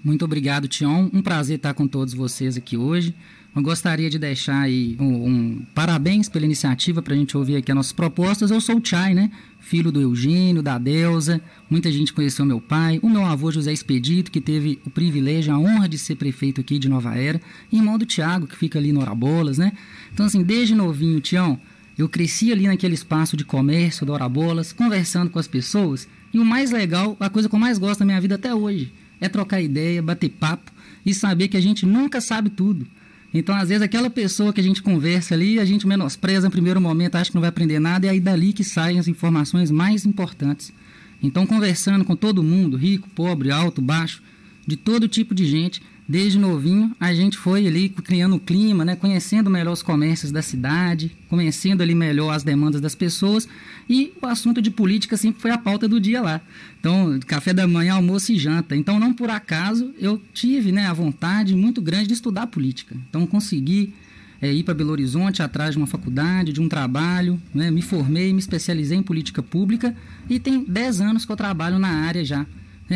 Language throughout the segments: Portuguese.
Muito obrigado, Tião. Um prazer estar com todos vocês aqui hoje. Eu gostaria de deixar aí um parabéns pela iniciativa para a gente ouvir aqui as nossas propostas. Eu sou o Chay, né? Filho do Eugênio, da Delza. Muita gente conheceu meu pai. O meu avô José Expedito, que teve o privilégio, a honra de ser prefeito aqui de Nova Era. Irmão do Tiago, que fica ali no Orabolas, né? Então, assim, desde novinho, Tião, eu cresci ali naquele espaço de comércio do Orabolas, conversando com as pessoas. E o mais legal, a coisa que eu mais gosto da minha vida até hoje, é trocar ideia, bater papo e saber que a gente nunca sabe tudo. Então, às vezes, aquela pessoa que a gente conversa ali, a gente menospreza no primeiro momento, acha que não vai aprender nada, e aí dali que saem as informações mais importantes. Então, conversando com todo mundo, rico, pobre, alto, baixo, de todo tipo de gente, desde novinho, a gente foi ali criando o clima, né, conhecendo melhor os comércios da cidade, conhecendo ali melhor as demandas das pessoas, e o assunto de política sempre foi a pauta do dia lá. Então, café da manhã, almoço e janta. Então, não por acaso, eu tive, né, a vontade muito grande de estudar política. Então, consegui ir para Belo Horizonte atrás de uma faculdade, de um trabalho, né, me formei, me especializei em política pública e tem 10 anos que eu trabalho na área já.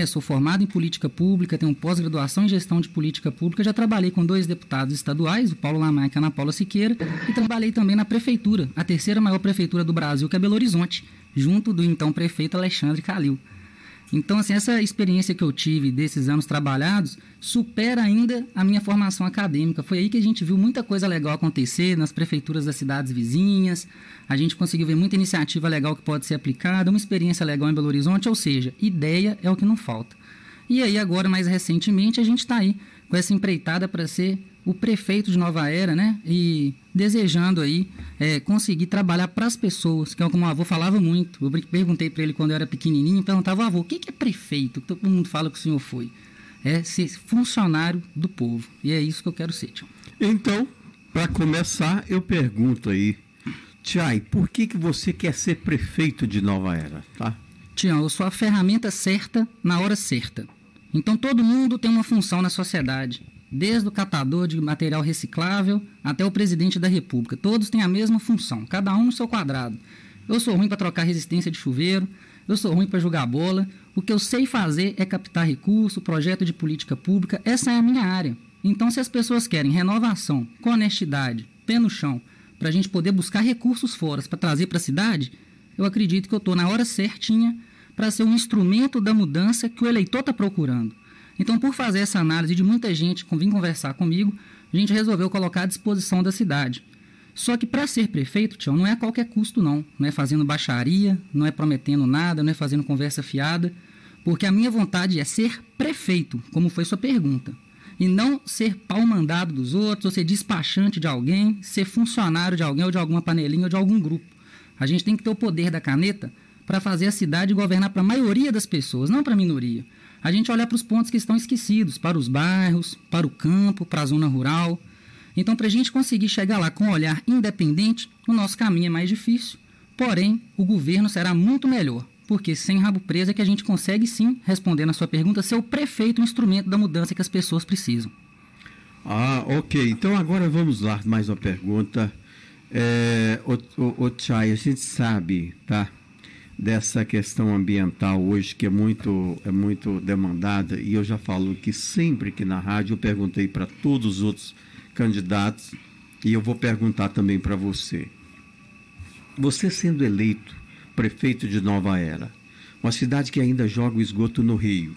Sou formado em política pública, tenho pós-graduação em gestão de política pública, já trabalhei com 2 deputados estaduais, o Paulo Lamarca e a Ana Paula Siqueira, e trabalhei também na prefeitura, a terceira maior prefeitura do Brasil, que é Belo Horizonte, junto do então prefeito Alexandre Calil. Então, assim, essa experiência que eu tive desses anos trabalhados supera ainda a minha formação acadêmica. Foi aí que a gente viu muita coisa legal acontecer nas prefeituras das cidades vizinhas, a gente conseguiu ver muita iniciativa legal que pode ser aplicada, uma experiência legal em Belo Horizonte, ou seja, ideia é o que não falta. E aí agora, mais recentemente, a gente está aí com essa empreitada para ser o prefeito de Nova Era, né? E desejando aí conseguir trabalhar para as pessoas, que é o que o meu avô falava muito. Eu perguntei para ele quando eu era pequenininho, perguntava, avô, o que é prefeito? Todo mundo fala que o senhor foi. É ser funcionário do povo. E é isso que eu quero ser, tio. Então, para começar, eu pergunto aí, Chay, por que você quer ser prefeito de Nova Era, tá? Tião, eu sou a ferramenta certa na hora certa. Então, todo mundo tem uma função na sociedade. Desde o catador de material reciclável até o presidente da República. Todos têm a mesma função, cada um no seu quadrado. Eu sou ruim para trocar resistência de chuveiro, eu sou ruim para jogar bola. O que eu sei fazer é captar recurso, projeto de política pública. Essa é a minha área. Então, se as pessoas querem renovação, com honestidade, pé no chão, para a gente poder buscar recursos fora para trazer para a cidade, eu acredito que eu estou na hora certinha para ser um instrumento da mudança que o eleitor está procurando. Então, por fazer essa análise de muita gente vir conversar comigo, a gente resolveu colocar à disposição da cidade. Só que para ser prefeito, Tião, não é a qualquer custo não. Não é fazendo baixaria, não é prometendo nada, não é fazendo conversa fiada, porque a minha vontade é ser prefeito, como foi sua pergunta. E não ser pau-mandado dos outros, ou ser despachante de alguém, ser funcionário de alguém, ou de alguma panelinha, ou de algum grupo. A gente tem que ter o poder da caneta para fazer a cidade governar para a maioria das pessoas, não para a minoria. A gente olha para os pontos que estão esquecidos, para os bairros, para o campo, para a zona rural. Então, para a gente conseguir chegar lá com um olhar independente, o nosso caminho é mais difícil. Porém, o governo será muito melhor, porque sem rabo preso é que a gente consegue sim, respondendo a sua pergunta, ser o prefeito, o instrumento da mudança que as pessoas precisam. Ah, ok. Então agora vamos lá, mais uma pergunta. O Chay, a gente sabe, tá? Dessa questão ambiental hoje que é muito demandada, e eu já falo que sempre que na rádio eu perguntei para todos os outros candidatos e eu vou perguntar também para você. Você sendo eleito prefeito de Nova Era, uma cidade que ainda joga o esgoto no rio,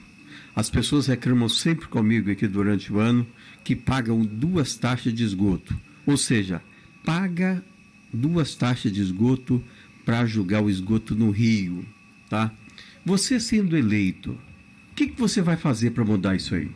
as pessoas reclamam sempre comigo aqui durante o ano que pagam 2 taxas de esgoto, ou seja, paga 2 taxas de esgoto para jogar o esgoto no rio, tá? Você sendo eleito, o que você vai fazer para mudar isso aí?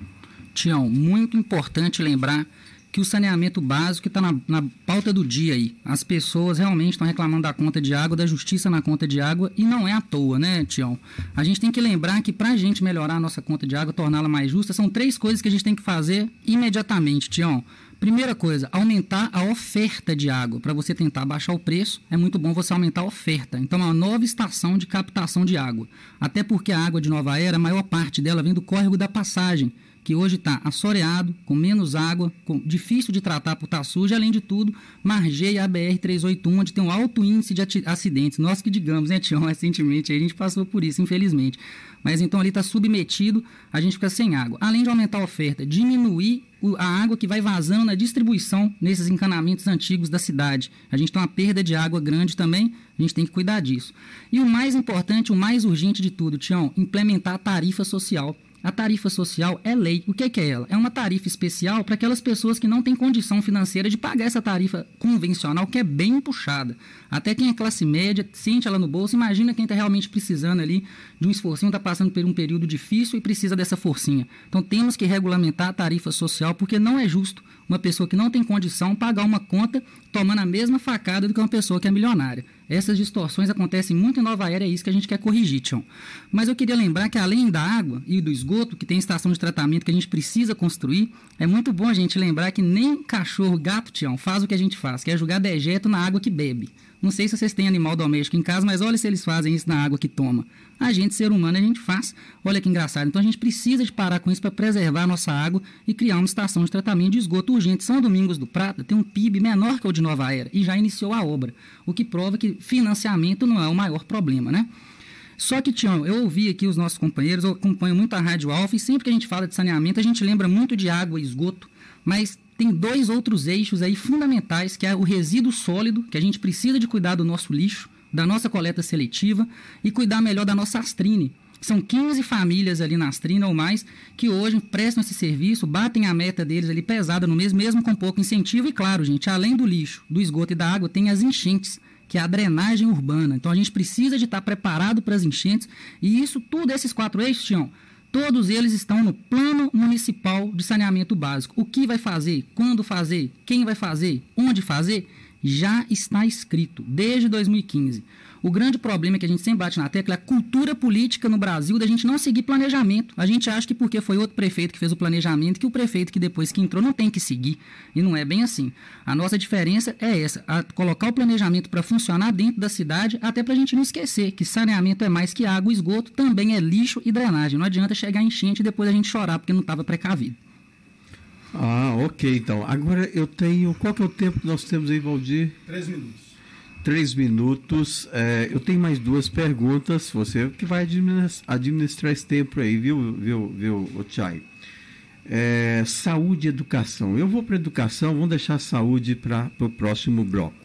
Tião, muito importante lembrar que o saneamento básico está na pauta do dia aí. As pessoas realmente estão reclamando da conta de água, da justiça na conta de água, e não é à toa, né, Tião? A gente tem que lembrar que para a gente melhorar a nossa conta de água, torná-la mais justa, são 3 coisas que a gente tem que fazer imediatamente, Tião. Primeira coisa, aumentar a oferta de água. Para você tentar baixar o preço, é muito bom você aumentar a oferta. Então, uma nova estação de captação de água. Até porque a água de Nova Era, a maior parte dela vem do córrego da Passagem, que hoje está assoreado, com menos água, difícil de tratar por estar sujo, e, além de tudo, margeia a BR-381, onde tem um alto índice de acidentes. Nós que digamos, né, Tião, recentemente a gente passou por isso, infelizmente. Mas então ali está submetido, a gente fica sem água. Além de aumentar a oferta, diminuir a água que vai vazando na distribuição nesses encanamentos antigos da cidade. A gente tem uma perda de água grande também, a gente tem que cuidar disso. E o mais importante, o mais urgente de tudo, Tião, implementar a tarifa social. A tarifa social é lei. O que é ela? É uma tarifa especial para aquelas pessoas que não têm condição financeira de pagar essa tarifa convencional, que é bem puxada. Até quem é classe média sente ela no bolso. Imagina quem está realmente precisando ali de um esforcinho, está passando por um período difícil e precisa dessa forcinha. Então temos que regulamentar a tarifa social, porque não é justo uma pessoa que não tem condição pagar uma conta tomando a mesma facada do que uma pessoa que é milionária. Essas distorções acontecem muito em Nova Era, é isso que a gente quer corrigir, Tião. Mas eu queria lembrar que, além da água e do esgoto, que tem estação de tratamento que a gente precisa construir, é muito bom a gente lembrar que nem cachorro, gato, Tião, faz o que a gente faz, que é jogar dejeto na água que bebe. Não sei se vocês têm animal doméstico em casa, mas olha se eles fazem isso na água que toma. A gente, ser humano, a gente faz. Olha que engraçado. Então a gente precisa de parar com isso para preservar a nossa água e criar uma estação de tratamento de esgoto urgente. São Domingos do Prata tem um PIB menor que o de Nova Era e já iniciou a obra, o que prova que financiamento não é o maior problema, né? Só que, Tião, eu ouvi aqui os nossos companheiros, eu acompanho muito a Rádio Alfa e sempre que a gente fala de saneamento, a gente lembra muito de água e esgoto, mas tem dois outros eixos aí fundamentais, que é o resíduo sólido, que a gente precisa de cuidar do nosso lixo, da nossa coleta seletiva e cuidar melhor da nossa astrine. São 15 famílias ali na astrina ou mais que hoje prestam esse serviço, batem a meta deles ali pesada no mês, mesmo com pouco incentivo. E claro, gente, além do lixo, do esgoto e da água, tem as enchentes, que é a drenagem urbana. Então a gente precisa de estar preparado para as enchentes, e isso tudo, esses 4 eixos, Tião, todos eles estão no Plano Municipal de Saneamento Básico. O que vai fazer, quando fazer, quem vai fazer, onde fazer, já está escrito desde 2015. O grande problema é que a gente sempre bate na tecla é a cultura política no Brasil da gente não seguir planejamento. A gente acha que porque foi outro prefeito que fez o planejamento, que o prefeito que depois que entrou não tem que seguir. E não é bem assim. A nossa diferença é essa, colocar o planejamento para funcionar dentro da cidade, até para a gente não esquecer que saneamento é mais que água e esgoto, também é lixo e drenagem. Não adianta chegar a enchente e depois a gente chorar porque não estava precavido. Ah, ok, então. Agora eu tenho... Qual que é o tempo que nós temos aí, Valdir? 3 minutos. 3 minutos. Eu tenho mais 2 perguntas. Você que vai administrar esse tempo aí, viu, Chay? Saúde e educação. Eu vou para educação, vamos deixar a saúde para o próximo bloco.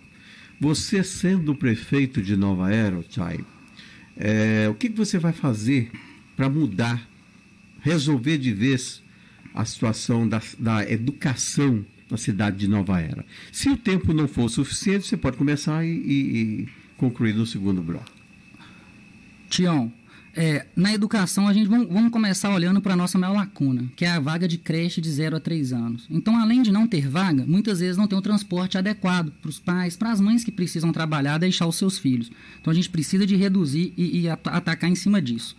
Você, sendo o prefeito de Nova Era, Chay, o que você vai fazer para mudar, resolver de vez a situação da educação na cidade de Nova Era? Se o tempo não for suficiente, você pode começar e concluir no segundo bloco. Tião, na educação, a gente vamos começar olhando para a nossa maior lacuna, que é a vaga de creche de 0 a 3 anos. Então, além de não ter vaga, muitas vezes não tem um transporte adequado para os pais, para as mães que precisam trabalhar, deixar os seus filhos. Então, a gente precisa de reduzir e atacar em cima disso.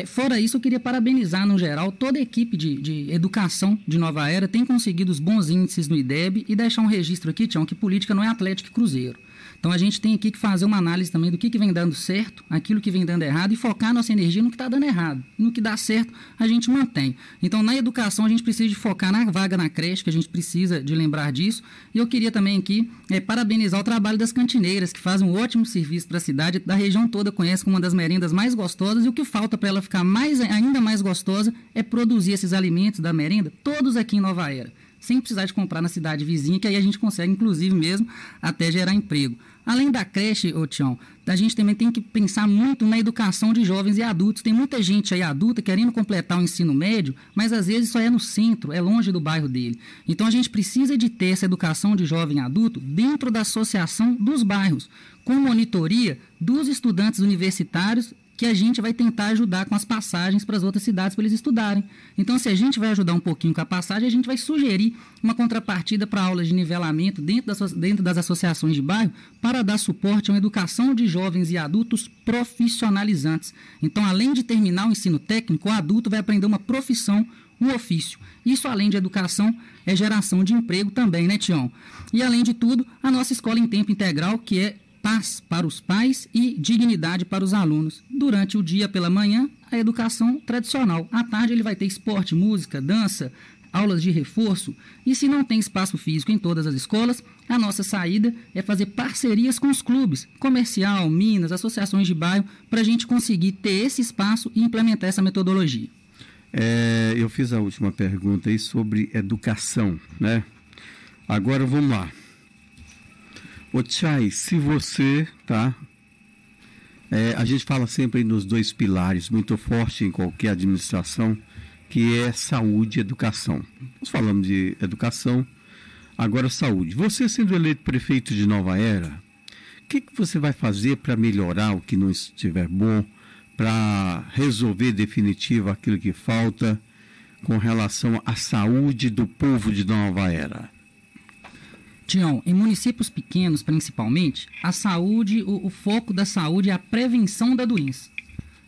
Fora isso, eu queria parabenizar, no geral, toda a equipe de educação de Nova Era tem conseguido os bons índices no IDEB e deixar um registro aqui, Tião, que política não é Atlético e Cruzeiro. Então a gente tem aqui que fazer uma análise também do que vem dando certo, aquilo que vem dando errado, e focar nossa energia no que está dando errado. No que dá certo, a gente mantém. Então, na educação, a gente precisa de focar na vaga na creche, que a gente precisa de lembrar disso. E eu queria também aqui parabenizar o trabalho das cantineiras, que fazem um ótimo serviço para a cidade, da região toda conhece como uma das merendas mais gostosas, e o que falta para ela ficar ainda mais gostosa é produzir esses alimentos da merenda, todos aqui em Nova Era, sem precisar de comprar na cidade vizinha, que aí a gente consegue, inclusive, mesmo até gerar emprego. Além da creche, Tião, a gente também tem que pensar muito na educação de jovens e adultos. Tem muita gente aí adulta querendo completar o ensino médio, mas às vezes só é no centro, é longe do bairro dele. Então a gente precisa de ter essa educação de jovem e adulto dentro da associação dos bairros, com monitoria dos estudantes universitários, que a gente vai tentar ajudar com as passagens para as outras cidades para eles estudarem. Então, se a gente vai ajudar um pouquinho com a passagem, a gente vai sugerir uma contrapartida para aulas de nivelamento dentro das associações de bairro, para dar suporte a uma educação de jovens e adultos profissionalizantes. Então, além de terminar o ensino técnico, o adulto vai aprender uma profissão, um ofício. Isso, além de educação, é geração de emprego também, né, Tião? E, além de tudo, a nossa escola em tempo integral, que é paz para os pais e dignidade para os alunos. Durante o dia pela manhã, a educação tradicional. À tarde ele vai ter esporte, música, dança, aulas de reforço. E se não tem espaço físico em todas as escolas, a nossa saída é fazer parcerias com os clubes, comercial, minas, associações de bairro, para a gente conseguir ter esse espaço e implementar essa metodologia. Eu fiz a última pergunta aí sobre educação, né? Agora vamos lá. Ô Chay, se você, tá? A gente fala sempre nos dois pilares, muito forte em qualquer administração, que é saúde e educação. Nós falamos de educação, agora saúde. Você sendo eleito prefeito de Nova Era, o que você vai fazer para melhorar o que não estiver bom, para resolver definitivo aquilo que falta com relação à saúde do povo de Nova Era? Tião, em municípios pequenos, principalmente, a saúde, o foco da saúde é a prevenção da doença.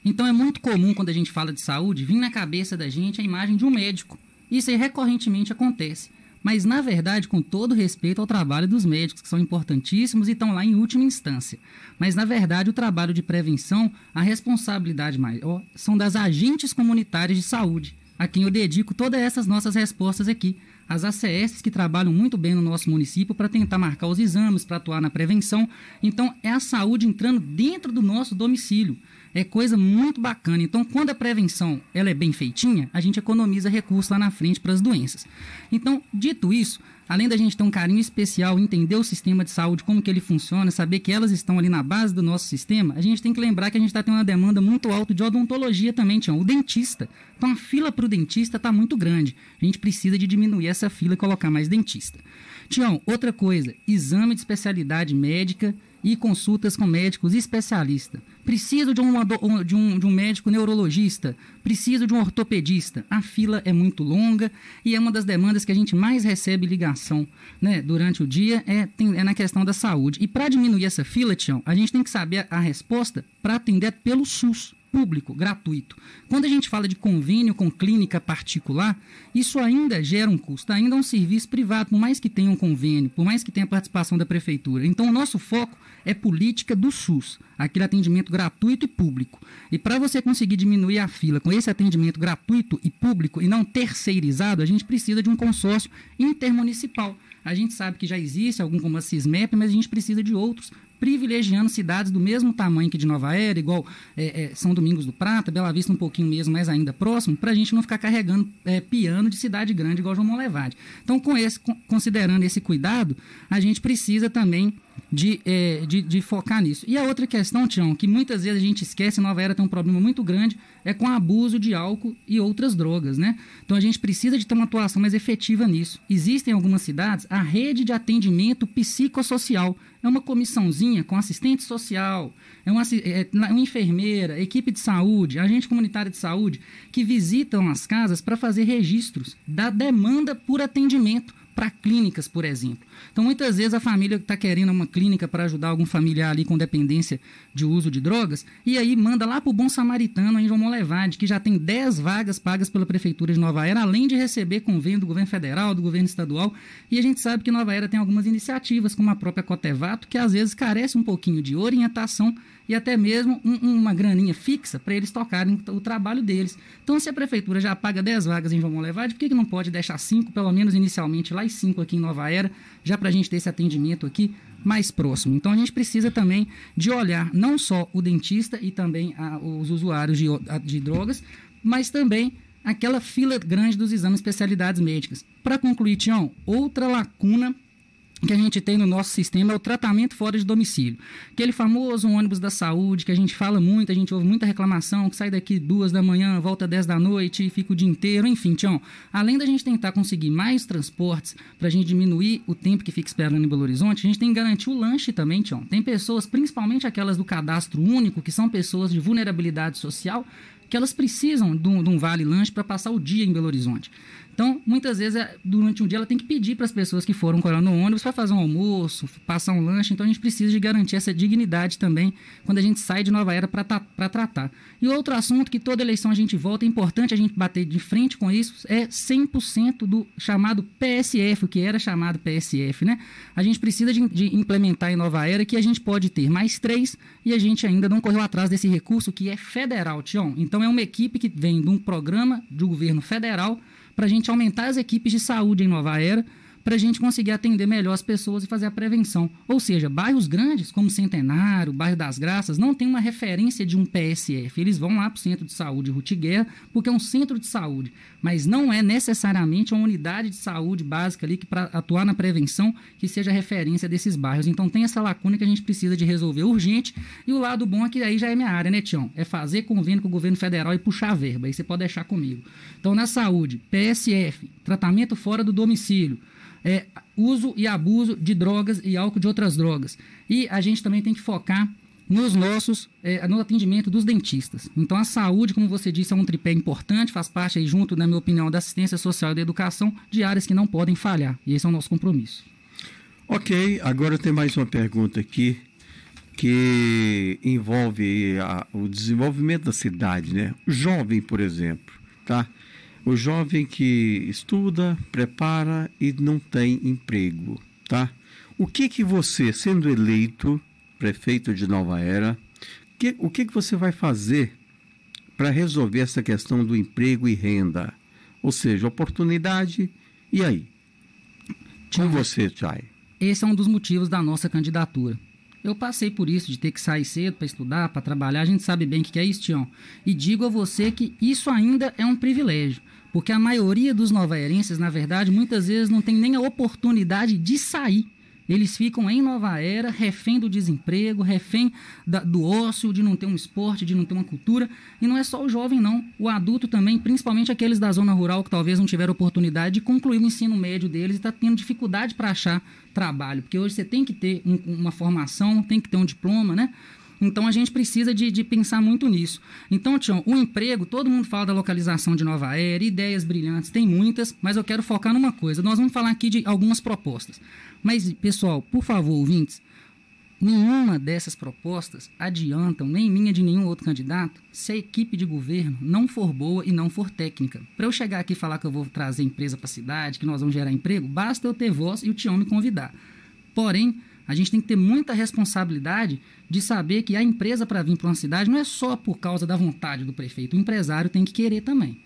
Então é muito comum, quando a gente fala de saúde, vir na cabeça da gente a imagem de um médico. Isso aí recorrentemente acontece. Mas, na verdade, com todo respeito ao trabalho dos médicos, que são importantíssimos e estão lá em última instância. Mas, na verdade, o trabalho de prevenção, a responsabilidade maior, são das agentes comunitárias de saúde, a quem eu dedico todas essas nossas respostas aqui. As ACS que trabalham muito bem no nosso município para tentar marcar os exames, para atuar na prevenção. Então, é a saúde entrando dentro do nosso domicílio. É coisa muito bacana. Então, quando a prevenção ela é bem feitinha, a gente economiza recursos lá na frente para as doenças. Então, dito isso, além da gente ter um carinho especial, entender o sistema de saúde, como que ele funciona, saber que elas estão ali na base do nosso sistema, a gente tem que lembrar que a gente está tendo uma demanda muito alta de odontologia também, Tião. O dentista. Então, a fila para o dentista está muito grande. A gente precisa de diminuir essa fila e colocar mais dentista. Tião, outra coisa, exame de especialidade médica e consultas com médicos especialistas. Preciso de um médico neurologista, preciso de um ortopedista. A fila é muito longa e é uma das demandas que a gente mais recebe ligação, né, durante o dia, é na questão da saúde. E para diminuir essa fila, Tião, a gente tem que saber a resposta para atender pelo SUS. Público, gratuito. Quando a gente fala de convênio com clínica particular, isso ainda gera um custo, ainda é um serviço privado, por mais que tenha um convênio, por mais que tenha a participação da prefeitura. Então, o nosso foco é política do SUS, aquele atendimento gratuito e público. E para você conseguir diminuir a fila com esse atendimento gratuito e público e não terceirizado, a gente precisa de um consórcio intermunicipal. A gente sabe que já existe algum como a CISMEP, mas a gente precisa de outros, privilegiando cidades do mesmo tamanho que de Nova Era, igual São Domingos do Prata, Bela Vista um pouquinho mesmo, mas ainda próximo, para a gente não ficar carregando piano de cidade grande igual João Monlevade. Então, considerando esse cuidado, a gente precisa também de focar nisso. E a outra questão, Tião, que muitas vezes a gente esquece, Nova Era tem um problema muito grande, é com o abuso de álcool e outras drogas, né? Então a gente precisa de ter uma atuação mais efetiva nisso. Existem em algumas cidades a rede de atendimento psicossocial. É uma comissãozinha com assistente social, uma enfermeira, equipe de saúde, agente comunitário de saúde, que visitam as casas para fazer registros da demanda por atendimento para clínicas, por exemplo. Então, muitas vezes a família está querendo uma clínica para ajudar algum familiar ali com dependência de uso de drogas, e aí manda lá para o Bom Samaritano, em João Monlevade, que já tem 10 vagas pagas pela Prefeitura de Nova Era, além de receber convênio do governo federal, do governo estadual, e a gente sabe que Nova Era tem algumas iniciativas, como a própria Cotevato, que às vezes carece um pouquinho de orientação e até mesmo uma graninha fixa para eles tocarem o trabalho deles. Então, se a Prefeitura já paga 10 vagas em João Monlevade, por que não pode deixar 5, pelo menos inicialmente, lá e 5 aqui em Nova Era, já para a gente ter esse atendimento aqui mais próximo? Então, a gente precisa também de olhar não só o dentista e também os usuários de drogas, mas também aquela fila grande dos exames de especialidades médicas. Para concluir, Tião, outra lacuna que a gente tem no nosso sistema é o tratamento fora de domicílio. Aquele famoso ônibus da saúde, que a gente fala muito, a gente ouve muita reclamação, que sai daqui 2 da manhã, volta 10 da noite e fica o dia inteiro, enfim, Tião. Além da gente tentar conseguir mais transportes para a gente diminuir o tempo que fica esperando em Belo Horizonte, a gente tem que garantir o lanche também, Tião. Tem pessoas, principalmente aquelas do cadastro único, que são pessoas de vulnerabilidade social, que elas precisam de um vale lanche para passar o dia em Belo Horizonte. Então, muitas vezes, durante um dia, ela tem que pedir para as pessoas que foram com ela no ônibus para fazer um almoço, passar um lanche. Então, a gente precisa de garantir essa dignidade também quando a gente sai de Nova Era para tratar. E outro assunto que toda eleição a gente volta, é importante a gente bater de frente com isso, é 100% do chamado PSF, o que era chamado PSF, né? A gente precisa de implementar em Nova Era que a gente pode ter mais 3 e a gente ainda não correu atrás desse recurso que é federal, Tião. Então, é uma equipe que vem de um programa do governo federal para a gente aumentar as equipes de saúde em Nova Era, para a gente conseguir atender melhor as pessoas e fazer a prevenção. Ou seja, bairros grandes, como Centenário, bairro das Graças, não tem uma referência de um PSF. Eles vão lá para o Centro de Saúde Ruth Guerra, porque é um centro de saúde, mas não é necessariamente uma unidade de saúde básica ali que, para atuar na prevenção, que seja referência desses bairros. Então tem essa lacuna que a gente precisa de resolver urgente, e o lado bom é que aí já é minha área, né, Tião? É fazer convênio com o governo federal e puxar a verba, aí você pode deixar comigo. Então, na saúde, PSF, tratamento fora do domicílio, uso e abuso de drogas e álcool de outras drogas. E a gente também tem que focar no atendimento dos dentistas. Então, a saúde, como você disse, é um tripé importante, faz parte aí, junto, na minha opinião, da assistência social e da educação, de áreas que não podem falhar. E esse é o nosso compromisso. Ok, agora tem mais uma pergunta aqui que envolve o desenvolvimento da cidade, né? O jovem, por exemplo, tá? O jovem que estuda, prepara e não tem emprego, tá? O que você, sendo eleito prefeito de Nova Era, o que você vai fazer para resolver essa questão do emprego e renda? Ou seja, oportunidade, e aí? Com você, Chay. Esse é um dos motivos da nossa candidatura. Eu passei por isso, de ter que sair cedo para estudar, para trabalhar. A gente sabe bem o que é isso, Tião. E digo a você que isso ainda é um privilégio. Porque a maioria dos novaerenses, na verdade, muitas vezes não tem nem a oportunidade de sair. Eles ficam em Nova Era, refém do desemprego, refém do ócio, de não ter um esporte, de não ter uma cultura. E não é só o jovem, não. O adulto também, principalmente aqueles da zona rural que talvez não tiveram oportunidade de concluir o ensino médio deles e está tendo dificuldade para achar trabalho. Porque hoje você tem que ter uma formação, tem que ter um diploma, né? Então, a gente precisa de pensar muito nisso. Então, Tião, o emprego, todo mundo fala da localização de Nova Era, ideias brilhantes, tem muitas, mas eu quero focar numa coisa. Nós vamos falar aqui de algumas propostas. Mas, pessoal, por favor, ouvintes, nenhuma dessas propostas adiantam, nem minha de nenhum outro candidato, se a equipe de governo não for boa e não for técnica. Para eu chegar aqui e falar que eu vou trazer empresa para a cidade, que nós vamos gerar emprego, basta eu ter voz e o Tião me convidar. Porém, a gente tem que ter muita responsabilidade de saber que a empresa para vir para uma cidade não é só por causa da vontade do prefeito. O empresário tem que querer também.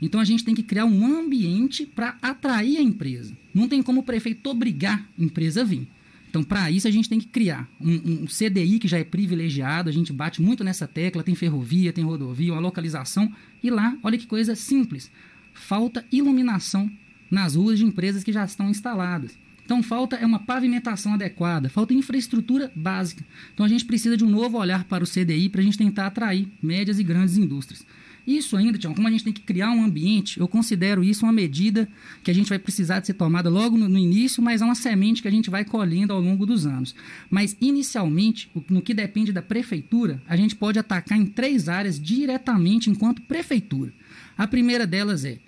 Então, a gente tem que criar um ambiente para atrair a empresa. Não tem como o prefeito obrigar a empresa a vir. Então, para isso, a gente tem que criar um CDI que já é privilegiado. A gente bate muito nessa tecla. Tem ferrovia, tem rodovia, uma localização. E lá, olha que coisa simples. Falta iluminação nas ruas de empresas que já estão instaladas. Então, falta uma pavimentação adequada, falta infraestrutura básica. Então, a gente precisa de um novo olhar para o CDI para a gente tentar atrair médias e grandes indústrias. Isso ainda, Tião, como a gente tem que criar um ambiente, eu considero isso uma medida que a gente vai precisar de ser tomada logo no início, mas é uma semente que a gente vai colhendo ao longo dos anos. Mas, inicialmente, no que depende da prefeitura, a gente pode atacar em 3 áreas diretamente enquanto prefeitura. A primeira delas é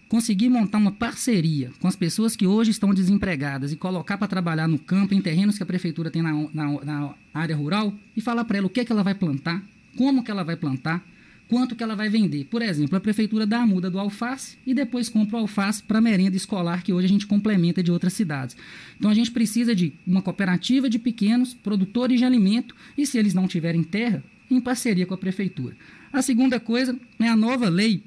conseguir montar uma parceria com as pessoas que hoje estão desempregadas e colocar para trabalhar no campo, em terrenos que a prefeitura tem na área rural, e falar para ela o que ela vai plantar, como que ela vai plantar, quanto que ela vai vender. Por exemplo, a prefeitura dá a muda do alface e depois compra o alface para merenda escolar, que hoje a gente complementa de outras cidades. Então, a gente precisa de uma cooperativa de pequenos produtores de alimento e, se eles não tiverem terra, em parceria com a prefeitura. A segunda coisa é a nova lei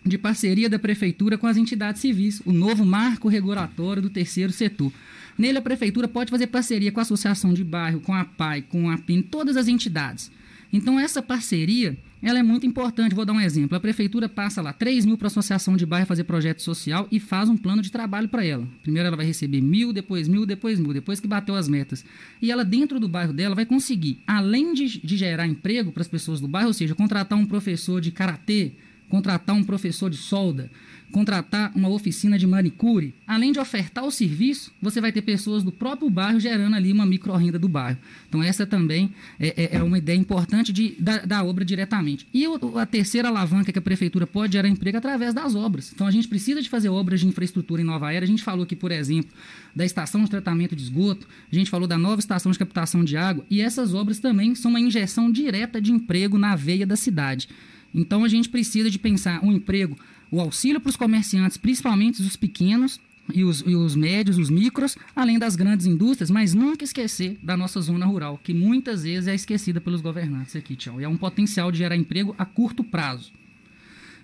de parceria da prefeitura com as entidades civis, o novo marco regulatório do terceiro setor. Nele, a prefeitura pode fazer parceria com a associação de bairro, com a PAI, com a PIN, todas as entidades. Então, essa parceria ela é muito importante. Vou dar um exemplo. A prefeitura passa lá 3 mil para a associação de bairro fazer projeto social e faz um plano de trabalho para ela. Primeiro ela vai receber 1.000, depois 1.000, depois 1.000, depois que bateu as metas. E ela, dentro do bairro dela, vai conseguir, além de gerar emprego para as pessoas do bairro, ou seja, contratar um professor de karatê, contratar um professor de solda, contratar uma oficina de manicure, além de ofertar o serviço, você vai ter pessoas do próprio bairro gerando ali uma micro-renda do bairro. Então essa também é uma ideia importante da obra diretamente. E a terceira alavanca que a prefeitura pode gerar emprego através das obras. Então a gente precisa de fazer obras de infraestrutura em Nova Era. A gente falou aqui, por exemplo, da estação de tratamento de esgoto, a gente falou da nova estação de captação de água, e essas obras também são uma injeção direta de emprego na veia da cidade. Então a gente precisa de pensar um emprego, o auxílio para os comerciantes, principalmente os pequenos e os médios, os micros, além das grandes indústrias, mas nunca esquecer da nossa zona rural, que muitas vezes é esquecida pelos governantes aqui, Tião, e é um potencial de gerar emprego a curto prazo.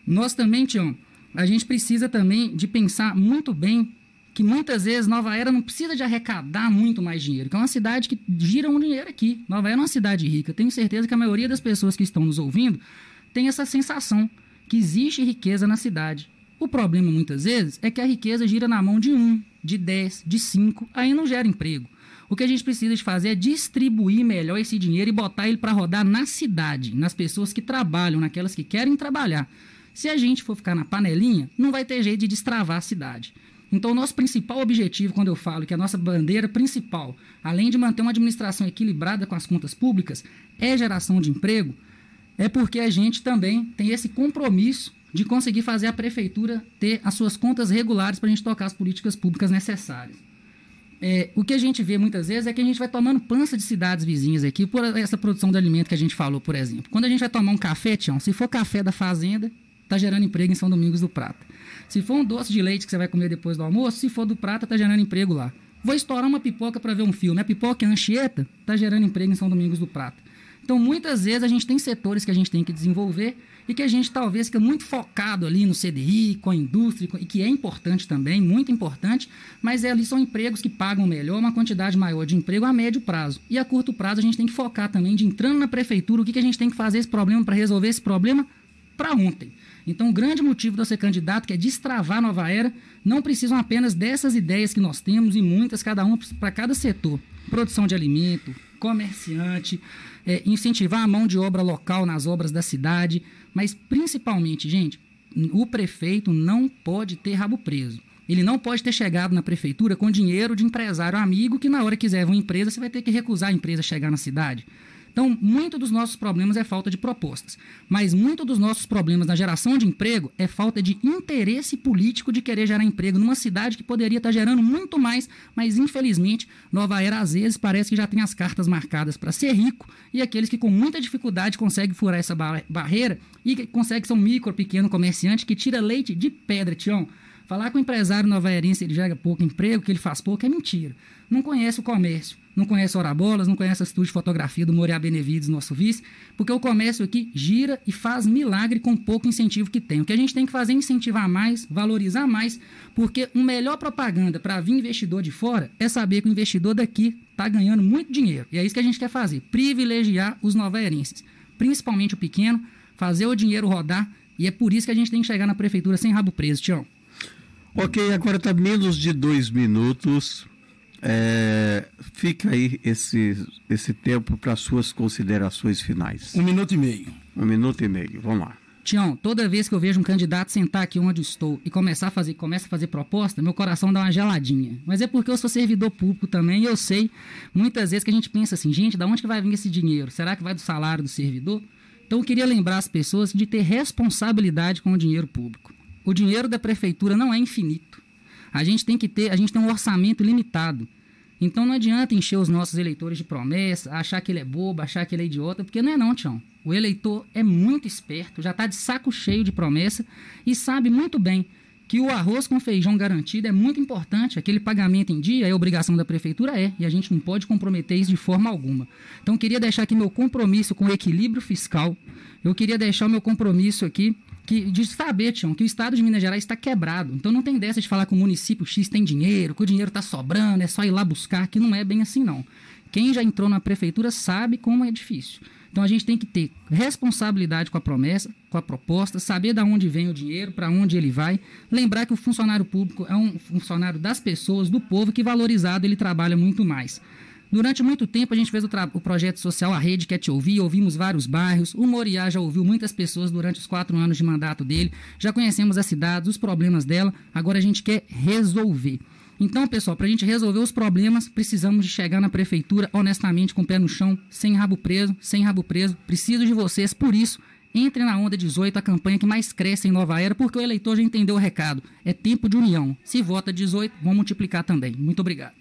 Nós também, Tião, a gente precisa também de pensar muito bem que muitas vezes Nova Era não precisa de arrecadar muito mais dinheiro, que é uma cidade que gira um dinheiro aqui. Nova Era é uma cidade rica. Tenho certeza que a maioria das pessoas que estão nos ouvindo tem essa sensação que existe riqueza na cidade. O problema, muitas vezes, é que a riqueza gira na mão de 1, de 10, de 5, aí não gera emprego. O que a gente precisa de fazer é distribuir melhor esse dinheiro e botar ele para rodar na cidade, nas pessoas que trabalham, naquelas que querem trabalhar. Se a gente for ficar na panelinha, não vai ter jeito de destravar a cidade. Então, o nosso principal objetivo, quando eu falo que a nossa bandeira principal, além de manter uma administração equilibrada com as contas públicas, é geração de emprego, é porque a gente também tem esse compromisso de conseguir fazer a prefeitura ter as suas contas regulares para a gente tocar as políticas públicas necessárias. O que a gente vê muitas vezes é que a gente vai tomando pança de cidades vizinhas aqui por essa produção de alimento que a gente falou, por exemplo. Quando a gente vai tomar um café, Tião, se for café da fazenda, está gerando emprego em São Domingos do Prata. Se for um doce de leite que você vai comer depois do almoço, se for do Prata, está gerando emprego lá. Vou estourar uma pipoca para ver um filme. A pipoca é Anchieta, está gerando emprego em São Domingos do Prata. Então, muitas vezes, a gente tem setores que a gente tem que desenvolver e que a gente talvez fica muito focado ali no CDI, com a indústria, e que é importante também, muito importante, mas ali são empregos que pagam melhor, uma quantidade maior de emprego a médio prazo. E a curto prazo, a gente tem que focar também de entrando na prefeitura, o que a gente tem que fazer esse problema para resolver esse problema para ontem. Então, o grande motivo de eu ser candidato, que é destravar Nova Era, não precisam apenas dessas ideias que nós temos e muitas, cada uma para cada setor. Produção de alimento, comerciante, incentivar a mão de obra local nas obras da cidade, mas principalmente, gente, o prefeito não pode ter rabo preso. Ele não pode ter chegado na prefeitura com dinheiro de empresário amigo que na hora que quiser uma empresa, você vai ter que recusar a empresa chegar na cidade. Então, muito dos nossos problemas é falta de propostas, mas muito dos nossos problemas na geração de emprego é falta de interesse político de querer gerar emprego numa cidade que poderia estar gerando muito mais, mas infelizmente Nova Era às vezes parece que já tem as cartas marcadas para ser rico e aqueles que com muita dificuldade conseguem furar essa barreira e conseguem ser um micro, pequeno comerciante que tira leite de pedra, Tião. Falar com o empresário novaerense ele gera pouco emprego, que ele faz pouco, é mentira. Não conhece o comércio, não conhece Ora Bolas, não conhece a estúdio de fotografia do Moriá Benevides, nosso vice, porque o comércio aqui gira e faz milagre com pouco incentivo que tem. O que a gente tem que fazer é incentivar mais, valorizar mais, porque a melhor propaganda para vir investidor de fora é saber que o investidor daqui está ganhando muito dinheiro. E é isso que a gente quer fazer, privilegiar os novaerenses, principalmente o pequeno, fazer o dinheiro rodar, e é por isso que a gente tem que chegar na prefeitura sem rabo preso, Tião. Ok, agora está menos de 2 minutos. Fica aí esse tempo para suas considerações finais. 1 minuto e meio. 1 minuto e meio, vamos lá. Tião, toda vez que eu vejo um candidato sentar aqui onde estou e começa a fazer proposta, meu coração dá uma geladinha. Mas é porque eu sou servidor público também e eu sei muitas vezes que a gente pensa assim, gente, da onde que vai vir esse dinheiro? Será que vai do salário do servidor? Então eu queria lembrar as pessoas de ter responsabilidade com o dinheiro público. O dinheiro da prefeitura não é infinito. A gente tem um orçamento limitado. Então não adianta encher os nossos eleitores de promessa, achar que ele é bobo, achar que ele é idiota, porque não é não, Tião. O eleitor é muito esperto, já está de saco cheio de promessa e sabe muito bem que o arroz com feijão garantido é muito importante. Aquele pagamento em dia é obrigação da prefeitura, e a gente não pode comprometer isso de forma alguma. Então eu queria deixar aqui meu compromisso com o equilíbrio fiscal, eu queria deixar o meu compromisso aqui de saber, Tião, que o estado de Minas Gerais está quebrado. Então não tem dessa de falar que o município X tem dinheiro, que o dinheiro está sobrando, é só ir lá buscar, que não é bem assim não. Quem já entrou na prefeitura sabe como é difícil. Então a gente tem que ter responsabilidade com a promessa, com a proposta, saber de onde vem o dinheiro, para onde ele vai, lembrar que o funcionário público é um funcionário das pessoas, do povo, que valorizado ele trabalha muito mais. Durante muito tempo a gente fez o projeto social A Rede Quer Te Ouvir, ouvimos vários bairros, o Moriá já ouviu muitas pessoas durante os 4 anos de mandato dele, já conhecemos as cidades, os problemas dela, agora a gente quer resolver. Então, pessoal, para a gente resolver os problemas, precisamos de chegar na prefeitura honestamente, com o pé no chão, sem rabo preso, preciso de vocês, por isso, entre na Onda 18, a campanha que mais cresce em Nova Era, porque o eleitor já entendeu o recado, é tempo de união, se vota 18, vamos multiplicar também. Muito obrigado.